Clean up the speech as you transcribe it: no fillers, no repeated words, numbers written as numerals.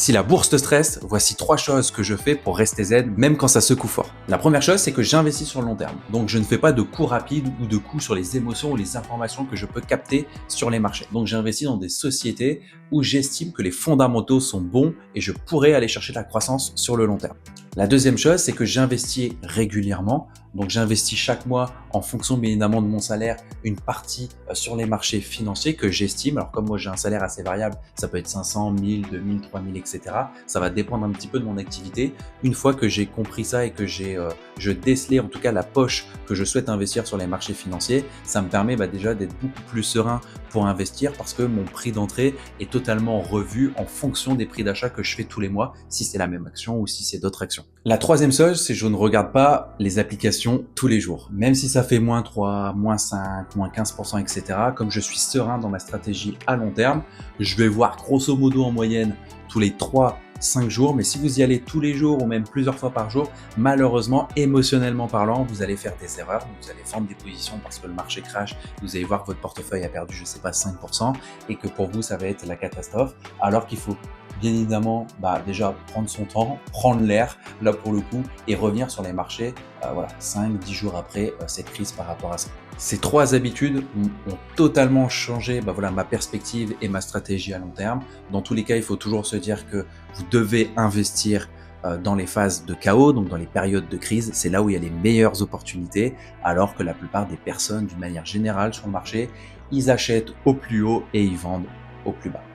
Si la bourse te stresse, voici 3 choses que je fais pour rester zen, même quand ça secoue fort. La première chose, c'est que j'investis sur le long terme. Donc je ne fais pas de coups rapides ou de coups sur les émotions ou les informations que je peux capter sur les marchés. Donc j'investis dans des sociétés où j'estime que les fondamentaux sont bons et je pourrais aller chercher de la croissance sur le long terme. La deuxième chose, c'est que j'investis régulièrement. Donc j'investis chaque mois en fonction bien évidemment de mon salaire une partie sur les marchés financiers que j'estime. Alors comme moi j'ai un salaire assez variable, ça peut être 500, 1000, 2000, 3000, etc. Ça va dépendre un petit peu de mon activité. Une fois que j'ai compris ça et que je décelé en tout cas la poche que je souhaite investir sur les marchés financiers, ça me permet déjà d'être beaucoup plus serein pour investir parce que mon prix d'entrée est totalement revu en fonction des prix d'achat que je fais tous les mois, si c'est la même action ou si c'est d'autres actions. La troisième chose, c'est que je ne regarde pas les applications tous les jours. Même si ça fait moins 3, moins 5, moins 15%, etc. Comme je suis serein dans ma stratégie à long terme, je vais voir grosso modo en moyenne tous les 3-5 jours. Mais si vous y allez tous les jours ou même plusieurs fois par jour, malheureusement, émotionnellement parlant, vous allez faire des erreurs. Vous allez vendre des positions parce que le marché crash. Vous allez voir que votre portefeuille a perdu, je sais pas, 5% et que pour vous, ça va être la catastrophe. Alors qu'il faut bien évidemment déjà prendre son temps, prendre l'air là pour le coup et revenir sur les marchés 5-10 jours après cette crise par rapport à ça. Ces 3 habitudes ont totalement changé ma perspective et ma stratégie à long terme. Dans tous les cas, il faut toujours se dire que vous devez investir dans les phases de chaos, donc dans les périodes de crise. C'est là où il y a les meilleures opportunités, alors que la plupart des personnes, d'une manière générale sur le marché, ils achètent au plus haut et ils vendent au plus bas.